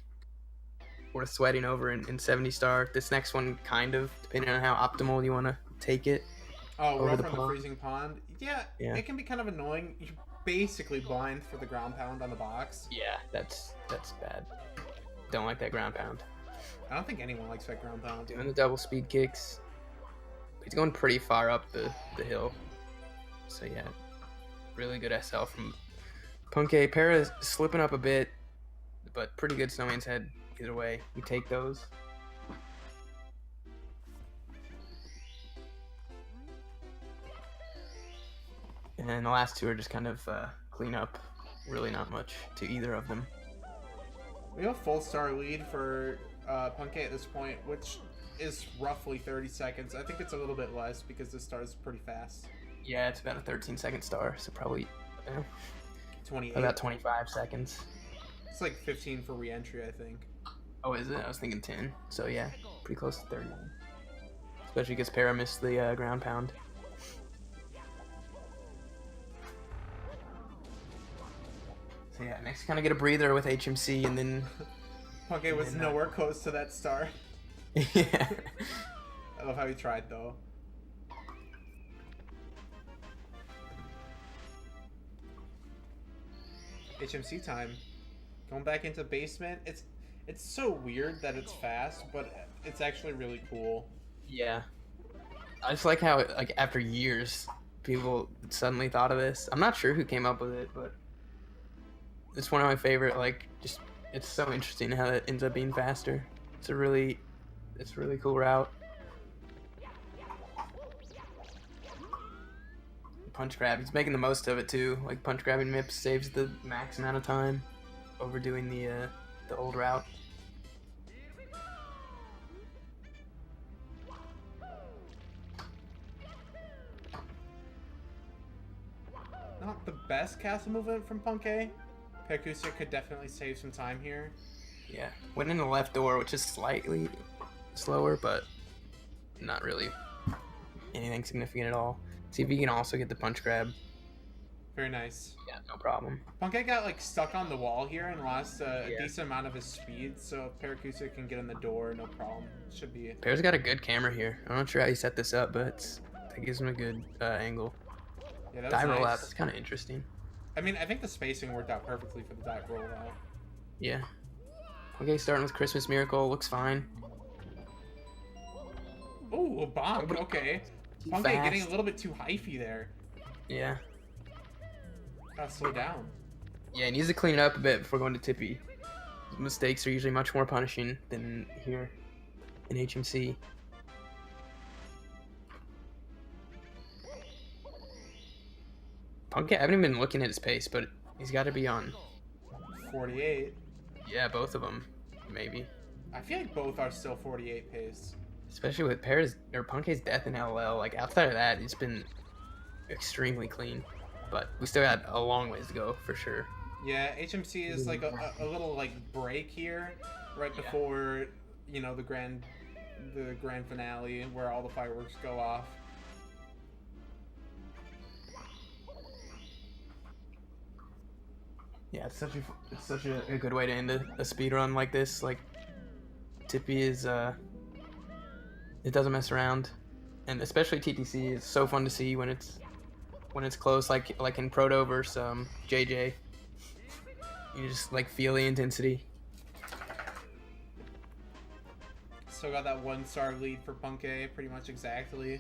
worth sweating over in 70 star. This next one kind of, depending on how optimal you want to take it. Oh, over roll the from the pond. freezing pond. Yeah, it can be kind of annoying. You're basically blind for the ground pound on the box. Yeah, that's bad. Don't like that ground pound. I don't think anyone likes that ground pound. Doing the double speed kicks. He's going pretty far up the hill. So yeah, really good SL from Punkay. Para's slipping up a bit, but pretty good snowman's head either way. We take those. And the last two are just kind of clean up. Really not much to either of them. We have a full star lead for Punkay at this point, which is roughly 30 seconds. I think it's a little bit less because this star is pretty fast. Yeah, it's about a 13-second star, so probably 28. about 25 seconds. It's like 15 for re-entry, I think. Oh, is it? I was thinking 10. So yeah, pretty close to 30. Especially because Para missed the ground pound. So yeah, next kind of get a breather with HMC, and then Punkay was nowhere close to that star. yeah. I love how he tried though. HMC time. Going back into basement. It's so weird that it's fast, but it's actually really cool. Yeah. I just like how, like, after years, people suddenly thought of this. I'm not sure who came up with it, but it's one of my favorite, like, just, it's so interesting how it ends up being faster. It's a really cool route. Punch grab, he's making the most of it too. Like, punch grabbing MIPS saves the max amount of time over doing the old route. Not the best castle movement from Punkay. Paracusia could definitely save some time here. Yeah, went in the left door, which is slightly slower, but not really anything significant at all. See if he can also get the punch grab. Very nice. Yeah, no problem. Punkay got like stuck on the wall here and lost a Yeah. decent amount of his speed, so if Paracusia can get in the door, no problem. Should be. Pear's got a good camera here. I'm not sure how he set this up, but that gives him a good angle. Yeah, that was Dive nice. rollout, that's kind of interesting. I mean, I think the spacing worked out perfectly for the dive rollout. Yeah. Okay, starting with Christmas Miracle, looks fine. Ooh, a bomb. Okay. Too Punkay fast. getting a little bit too hyphy there. Yeah. Gotta slow down. Yeah, he needs to clean it up a bit before going to Tippy. His mistakes are usually much more punishing than here in HMC. Punkay, I haven't even been looking at his pace, but he's got to be on. 48. Yeah, both of them, maybe. I feel like both are still 48 pace. Especially with Punkay's death in LL. Like, outside of that, it's been extremely clean. But we still got a long ways to go, for sure. Yeah, HMC is like a little like break here, right before, you know, the grand finale where all the fireworks go off. Yeah, it's such a good way to end a speed run like this. Like, Tippy is it doesn't mess around, and especially TTC is so fun to see when it's close. Like in Proto versus JJ, you just like feel the intensity. Still got that 1-star lead for Punkay, pretty much exactly.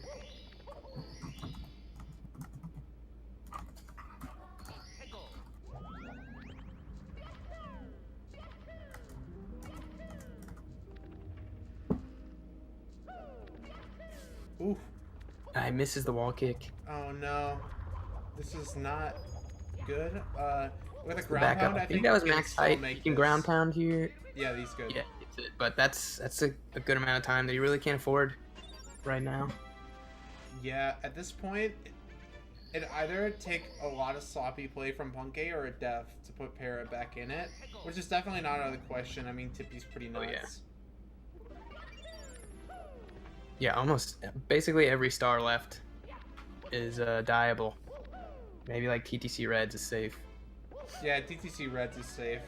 Ooh. He misses the wall kick. Oh no. This is not good. With a ground Back up. pound, I think that was he can max still height. make You can this. ground pound here. Yeah, he's good. Yeah, it's it. But that's a good amount of time that you really can't afford right now. Yeah, at this point, it'd either take a lot of sloppy play from Punkay or a death to put Para back in it, which is definitely not out of the question. I mean, Tippy's pretty nuts. Oh, yeah. Yeah, almost basically every star left is dieable. Maybe like TTC Reds is safe. Yeah, TTC Reds is safe.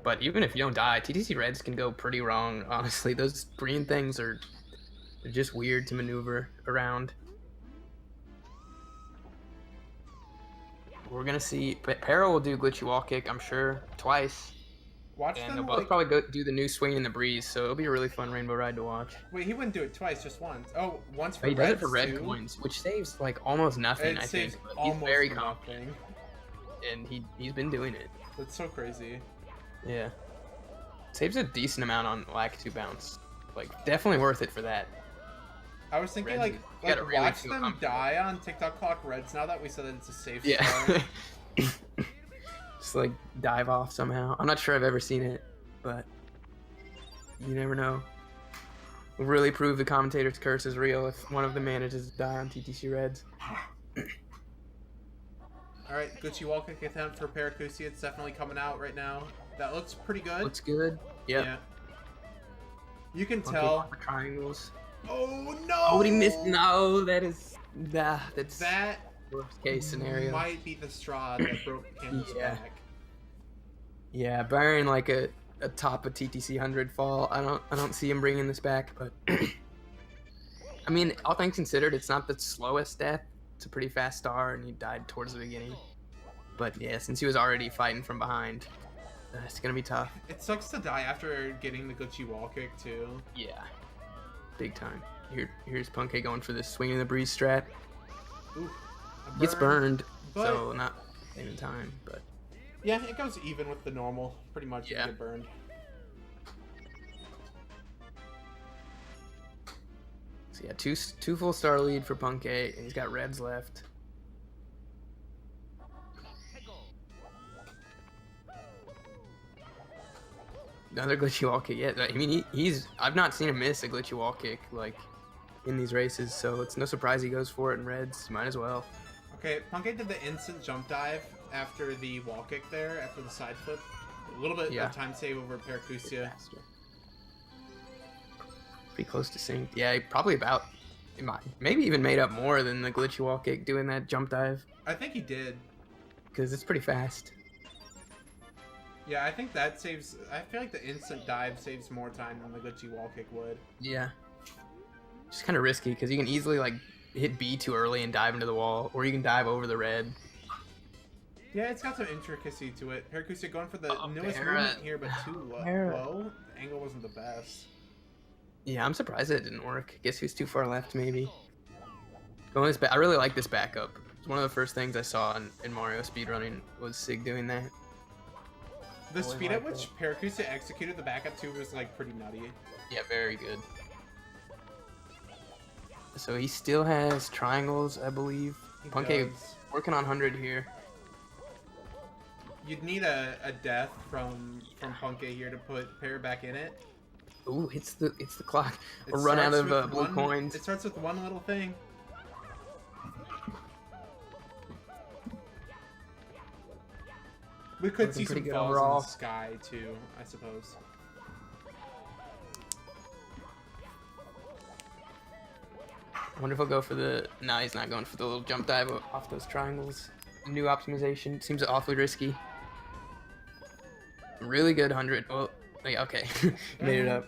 But even if you don't die, TTC Reds can go pretty wrong, honestly. Those green things they're just weird to maneuver around. We're gonna see, Para will do glitchy wall kick, I'm sure, twice. Watch And them they'll both like... probably go do the new swing in the breeze, so it'll be a really fun rainbow ride to watch. Wait, he wouldn't do it twice, just once. Oh, once for But he does it Reds for red too? coins, which saves like almost nothing, It I saves think. But almost he's very nothing. confident, and he's been doing it. That's so crazy. Yeah. Saves a decent amount on lack 2 bounce. Like, definitely worth it for that. I was thinking, Reds, like you gotta really watch feel them comfortable. die on TikTok Clock Reds now that we said that it's a safe Yeah. star. Just like dive off somehow. I'm not sure I've ever seen it, but you never know. We'll really prove the commentator's curse is real if one of them manages to die on TTC Reds. Alright, Gucci wall kick attempt for Paracusia. It's definitely coming out right now. That looks pretty good. Looks good. Yep. Yeah. You can Monkey tell. for triangles. Oh no! Oh, but he missed. No, that's That worst case scenario. might be the straw that broke the camel's Yeah. back. Yeah, barring like a top of TTC 100 fall, I don't see him bringing this back. But I mean, all things considered, it's not the slowest death. It's a pretty fast star, and he died towards the beginning. But yeah, since he was already fighting from behind, it's gonna be tough. It sucks to die after getting the Gucci wall kick too. Yeah. big time. Here's Punkay going for this swing in the breeze strat. Ooh, Gets burned, but so not in time, but yeah, it goes even with the normal. Pretty much, yeah. get burned. So yeah, two full star lead for Punkay, and he's got reds left. Another glitchy wall kick. Yeah, I mean I've not seen him miss a glitchy wall kick like in these races, so it's no surprise he goes for it in reds. Might as well. Okay, Punkay did the instant jump dive after the wall kick there, after the side flip. A little bit of time save over Paracusia. Pretty close to sync. Yeah, probably about, maybe even made up more than the glitchy wall kick doing that jump dive. I think he did. Because it's pretty fast. Yeah, I think that saves... I feel like the instant dive saves more time than the glitchy wall kick would. Yeah. Just kind of risky, because you can easily, like, hit B too early and dive into the wall, or you can dive over the red. Yeah, it's got some intricacy to it. Paracusia going for the newest movement here, but too low. The angle wasn't the best. Yeah, I'm surprised it didn't work. Guess he was too far left, maybe. Going this I really like this backup. It's one of the first things I saw in Mario speedrunning was Sig doing that. The speed at which Paracusia executed the backup too was like pretty nutty. Yeah, very good. So he still has triangles, I believe. Punkay working on 100 here. You'd need a death from Punkay here to put Pear back in it. Ooh, it's the clock. Or run out of blue coins. It starts with one little thing. We could see some falls in the sky too, I suppose. I wonder if he'll go for the... Nah, he's not going for the little jump dive off those triangles. New optimization. Seems awfully risky. Really good 100. Well, yeah, okay. Made it up.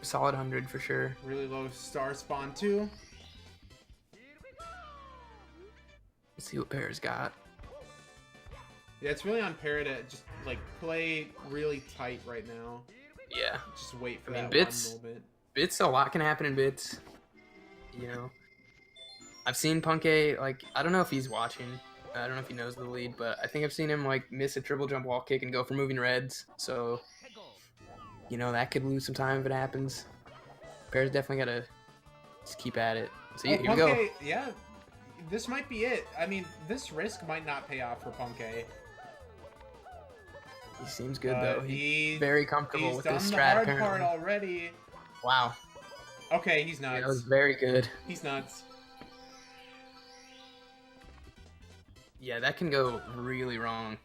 Solid 100 for sure. Really low star spawn too. Let's see what Pear's got. Yeah, it's really on Pear to just like play really tight right now. Yeah. Just wait for that bits, one moment. Bits, a lot can happen in bits. You know. I've seen Punkay, like, I don't know if he's watching. I don't know if he knows the lead, but I think I've seen him, like, miss a triple jump wall kick and go for moving reds. So, you know, that could lose some time if it happens. Pear's definitely got to just keep at it. So here we go. Yeah, this might be it. I mean, this risk might not pay off for Punkay. He seems good, though. He's very comfortable with this strat, apparently. He's done the hard part already. Wow. Okay, he's nuts. Yeah, that was very good. He's nuts. Yeah, that can go really wrong.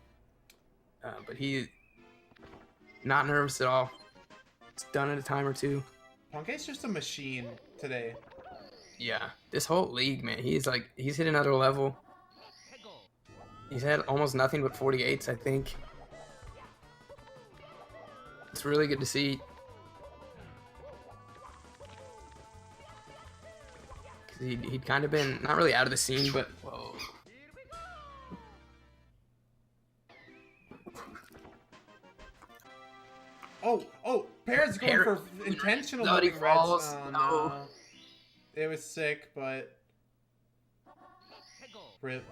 But he's not nervous at all. It's done in a time or two. Punkay's just a machine today. Yeah, this whole league, man, he's hit another level. He's had almost nothing but 48s, I think. It's really good to see. He'd kind of been, not really out of the scene, but... Whoa. Oh, Pear's going for intentional moving reds. Oh, no. It was sick, but... Rip.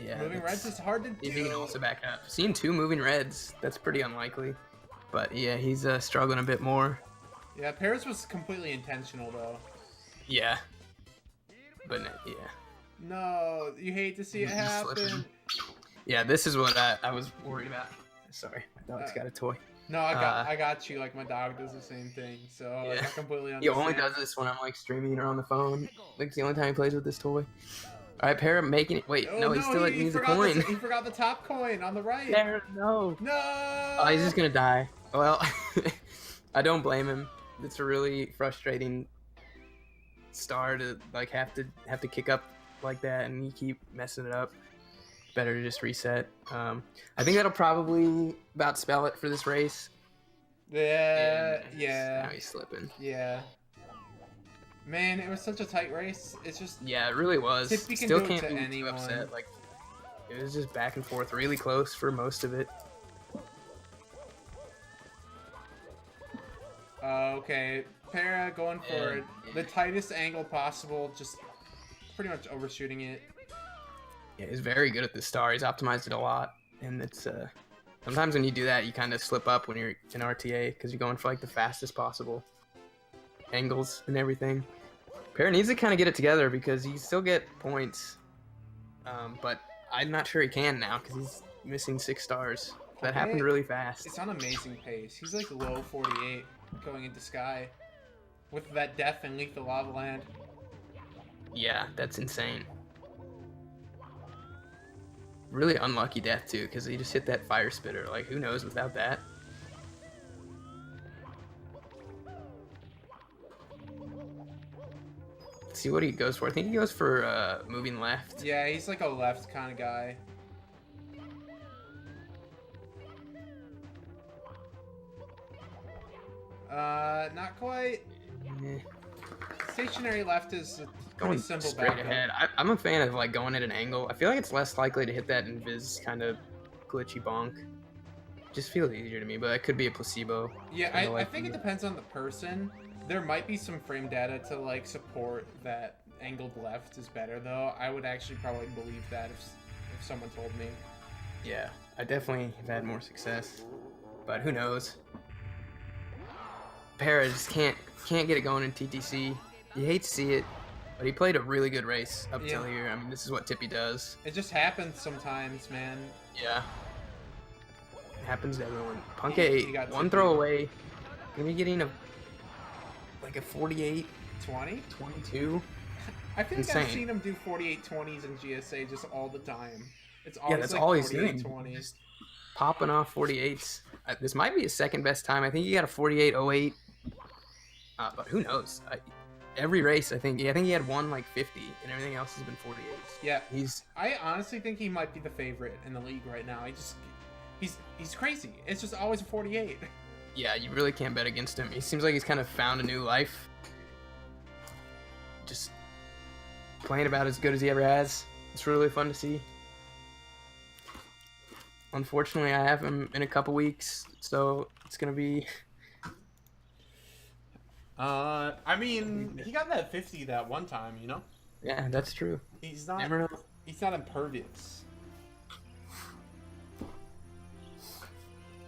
Yeah, moving reds is hard to do. He can also back up. Seeing 2 moving reds, that's pretty unlikely. But yeah, he's struggling a bit more. Yeah, Pear's was completely intentional, though. Yeah. But yeah. No, you hate to see it happen. Yeah, this is what I was worried about. Sorry, my dog's got a toy. No, I got you. Like, my dog does the same thing, so yeah. I completely understand. He only does this when I'm, like, streaming or on the phone. Like, it's the only time he plays with this toy. Alright, Pear making it. Wait, no, he still, like, needs a coin. He forgot the top coin on the right. Pear, no. No! Oh, he's just gonna die. Well, I don't blame him. It's a really frustrating star to, like, have to kick up like that, and you keep messing it up. Better to just reset. I think that'll probably about spell it for this race. Yeah. Now he's slipping. Yeah. Man, it was such a tight race. It's just... Yeah, it really was. Still can't be too upset. Like, it was just back and forth, really close for most of it. Okay, Para going for the tightest angle possible, just pretty much overshooting it. Yeah, he's very good at the star. He's optimized it a lot, and it's sometimes when you do that, you kind of slip up when you're in RTA because you're going for like the fastest possible angles and everything. Para needs to kind of get it together because you still get points, but I'm not sure he can now because he's missing 6 stars. That happened really fast. It's on amazing pace. He's like low 48 going into Sky with that death and Lethal Lava Land. Yeah, that's insane. Really unlucky death too, because he just hit that fire spitter. Like, who knows without that? Let's see what he goes for. I think he goes for moving left. Yeah, he's like a left kind of guy. Not quite. Stationary left is a pretty simple straight backup. ahead. I'm a fan of like going at an angle. I feel like it's less likely to hit that invis kind of glitchy bonk. Just feels easier to me, but it could be a placebo. Yeah, I think it depends on the person. There might be some frame data to like support that angled left is better though. I would actually probably believe that if someone told me. Yeah, I definitely have had more success, but who knows? Para just can't get it going in TTC. You hate to see it, but he played a really good race up till here. I mean, this is what Tippy does. It just happens sometimes, man. Yeah. It happens to everyone. Punkay, one throw away. Gonna be getting like a 48, 20? 22. I think Insane. I've seen him do 48-20s in GSA just all the time. It's always that's like all he's doing. 48-20s. Just popping off 48s. This might be his second best time. I think he got a 48.08. But who knows? Every race, I think he had one like 50, and everything else has been 48s. Yeah, he's. I honestly think he might be the favorite in the league right now. He's crazy. It's just always a 48. Yeah, you really can't bet against him. He seems like he's kind of found a new life. Just playing about as good as he ever has. It's really fun to see. Unfortunately, I have him in a couple weeks, so it's gonna be. I mean, he got that 50 that one time, you know? Yeah, that's true. He's not. Never know. He's not impervious.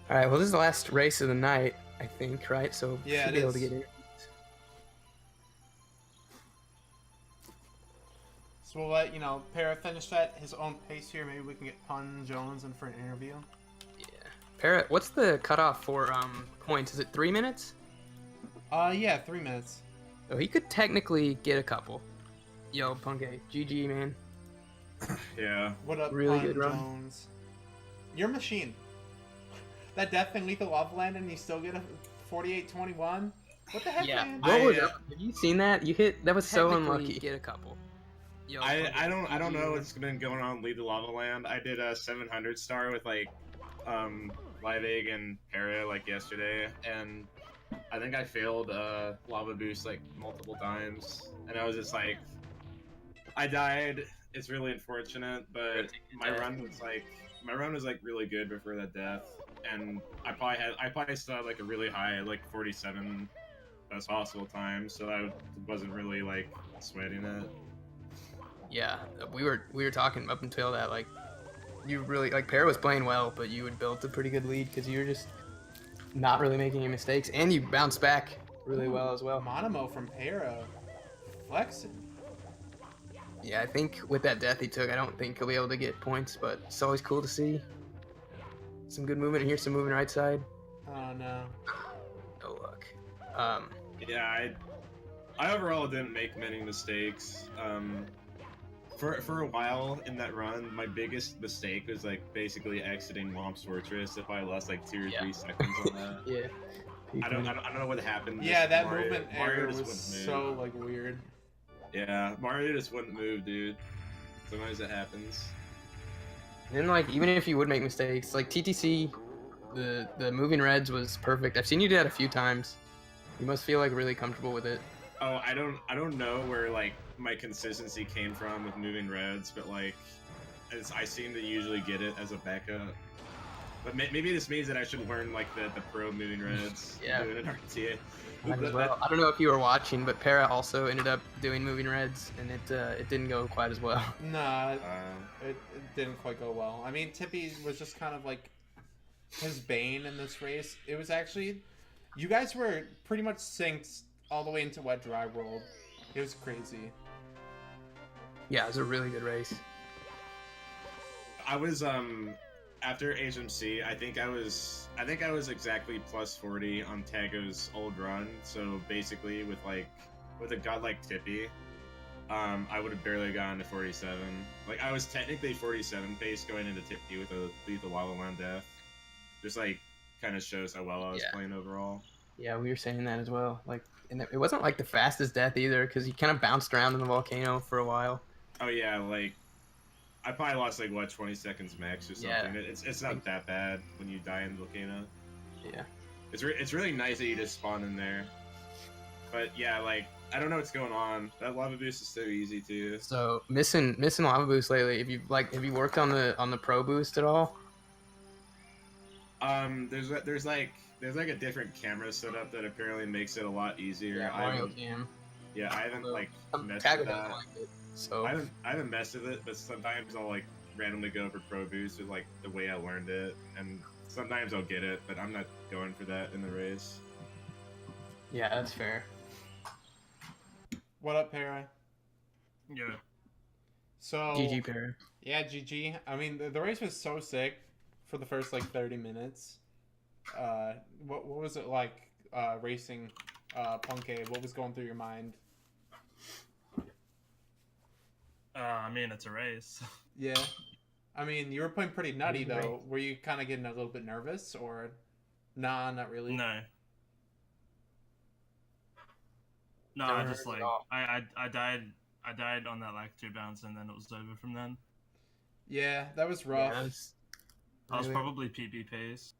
All right. Well, this is the last race of the night, I think, right? So yeah, should be able to get in. So we'll let Para finish at his own pace here. Maybe we can get Pun Jones in for an interview. Yeah. Para, what's the cutoff for points? Is it 3 minutes? Yeah, 3 minutes. So he could technically get a couple. Yo, Punkay, GG, man. Yeah. What up, really Pun good run. Jones? You're a machine. That death thing Lethal Lava Land and you still get a 48-21? What the heck, Yeah. man? What was up? Have you seen that? You hit. That was so Technically, unlucky. Get a couple. Yo, I don't know what's been going on with the Lava Land. I did a 700 star with like Live Egg and Para like yesterday, and I think I failed Lava Boost like multiple times, and I was just like, I died. It's really unfortunate, but my run was like really good before that death, and I probably still had like a really high like 47 best possible time, so I wasn't really like sweating it. Yeah, we were talking up until that, like, you really, like, Para was playing well, but you had built a pretty good lead because you were just not really making any mistakes, and you bounced back really well as well. Monimo from Para. Flexing. Yeah, I think with that death he took, I don't think he'll be able to get points, but it's always cool to see. Some good movement here, some movement right side. Oh, no. No luck. Yeah, I overall didn't make many mistakes. For a while in that run, my biggest mistake was like basically exiting Whomps Fortress. If I lost like 2 or 3 seconds on that, Yeah. I don't know what happened. Yeah, that Mario, movement Mario error just was wouldn't so move. like weird. Yeah, Mario just wouldn't move, dude. Sometimes it happens. And then, like, even if you would make mistakes, like TTC, the moving reds was perfect. I've seen you do that a few times. You must feel like really comfortable with it. Oh, I don't know where like my consistency came from with moving reds, but like I seem to usually get it as a backup. But maybe this means that I should learn like the pro moving reds. Yeah. Doing an RTA. Might as well. I don't know if you were watching, but Para also ended up doing moving reds, and it didn't go quite as well. Nah, it didn't quite go well. I mean, Tippy was just kind of like his bane in this race. It was actually, you guys were pretty much synced all the way into wet dry world. It was crazy. Yeah, it was a really good race. I was after HMC, I think I was exactly plus 40 on Tago's old run. So basically, with a god like Tippy, I would have barely gotten to 47. Like I was technically 47 pace going into Tippy with a lethal lava land death. Just like kind of shows how well I was playing overall. Yeah, we were saying that as well. Like, and it wasn't like the fastest death either, because he kind of bounced around in the volcano for a while. Oh yeah, like I probably lost like what 20 seconds max or something. Yeah. It's not that bad when you die in the volcano. Yeah. It's really nice that you just spawn in there. But yeah, like I don't know what's going on. That lava boost is so easy too. So missing lava boost lately. Have you worked on the pro boost at all? There's like a different camera setup that apparently makes it a lot easier. Yeah, Mario Cam. Yeah, I haven't like messed with that. Like it, so I haven't messed with it, but sometimes I'll like randomly go for pro boost with like the way I learned it, and sometimes I'll get it, but I'm not going for that in the race. Yeah, that's fair. What up, Para? Yeah. So GG, Para. Yeah, GG. I mean, the race was so sick for the first like 30 minutes. What was it like racing Punkay? What was going through your mind? I mean, it's a race. Yeah. I mean, you were playing pretty nutty though. Were you kind of getting a little bit nervous, or nah, not really? No. No, I just like I died on that like 2 bounce, and then it was over from then. Yeah, that was rough. Yeah, I was probably PB pace.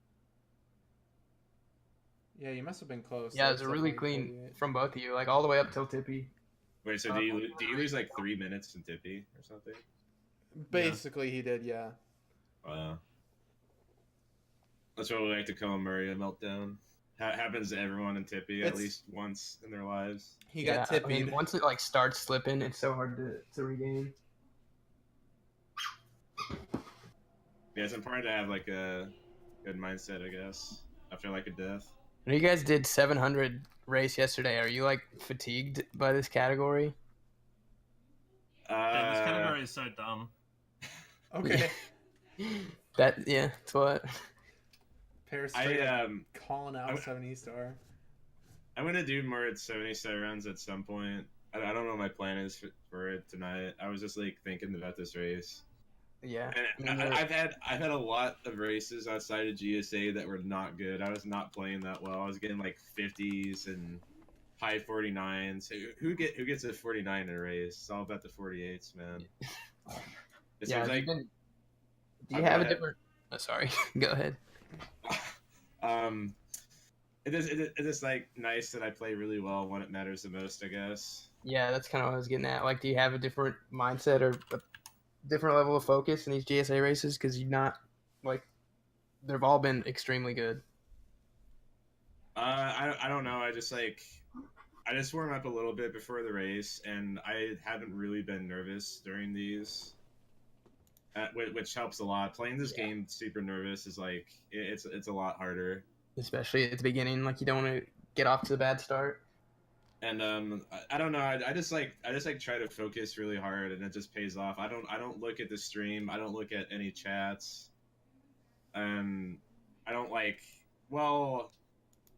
Yeah, you must have been close. Yeah, it was a really clean from both of you, like all the way up till Tippy. Wait, so do you lose like 3 minutes in Tippy or something? Basically, he did, yeah. Wow. That's what we like to call Murray meltdown. Happens to everyone in Tippy at least once in their lives. He got Tippy. I mean, once it like starts slipping, it's so hard to regain. Yeah, it's important to have like a good mindset, I guess, after like a death. When you guys did 700 race yesterday, are you like fatigued by this category? Yeah, this category is so dumb. Okay. That's what. Paris calling out 70 star. I'm gonna do more at 70 star runs at some point. I don't know what my plan is for it tonight. I was just like thinking about this race. Yeah. And I've had a lot of races outside of GSA that were not good. I was not playing that well. I was getting like 50s and high 49s. Who gets a 49 in a race? It's all about the 48s, man. Yeah. Like, do you have a different? Oh, sorry. Go ahead. It is like nice that I play really well when it matters the most, I guess. Yeah, that's kind of what I was getting at. Like, do you have a different mindset or a different level of focus in these GSA races? Because you're not like they've all been extremely good. I don't know. I just warm up a little bit before the race, and I haven't really been nervous during these. Which helps a lot. Playing this game super nervous is like it's a lot harder, especially at the beginning. Like you don't want to get off to a bad start. And I don't know. I just try to focus really hard, and it just pays off. I don't look at the stream. I don't look at any chats. I don't like. Well,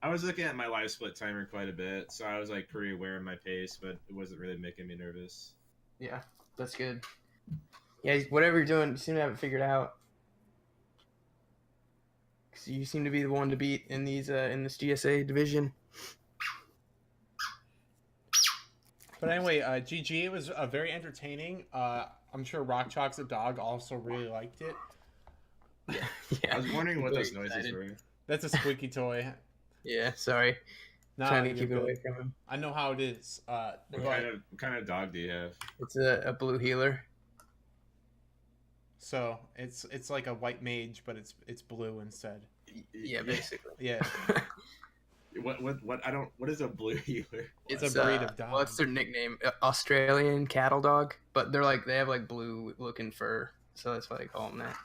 I was looking at my live split timer quite a bit, so I was like pretty aware of my pace, but it wasn't really making me nervous. Yeah, that's good. Yeah, whatever you're doing, you seem to have it figured out. Cause you seem to be the one to beat in these in this GSA division. But anyway, GG, it was very entertaining. I'm sure Rock Chalk's a dog also really liked it. Yeah. I was wondering what those noises were. That's a squeaky toy. Yeah, sorry. Nah, trying to keep it away from him. I know how it is. What kind of dog do you have? It's a blue healer. So it's like a white mage, but it's blue instead. Yeah, basically. Yeah, What? I don't. What is a blue healer? it's a breed of dog. What's their nickname? Australian cattle dog, but they have like blue looking fur, so that's why they call them that.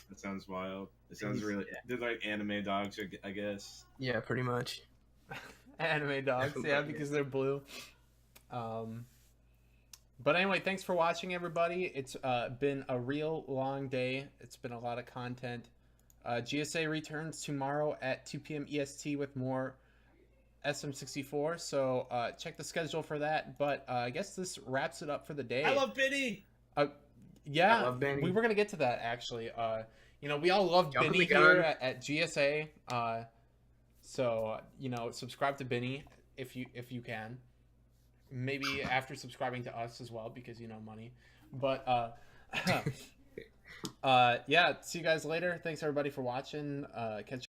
That sounds wild. It sounds really. They're like anime dogs, I guess. Yeah, pretty much. Anime dogs, yeah, because they're blue. But anyway, thanks for watching, everybody. It's been a real long day. It's been a lot of content. GSA returns tomorrow at 2 p.m. EST with more SM64. So check the schedule for that. But I guess this wraps it up for the day. I love Benny. Yeah, I love Benny. we were gonna get to that actually. We all love Jump in Benny the gun. here at GSA. So subscribe to Benny if you can. Maybe after subscribing to us as well, because money. But yeah, see you guys later. Thanks everybody for watching. Catch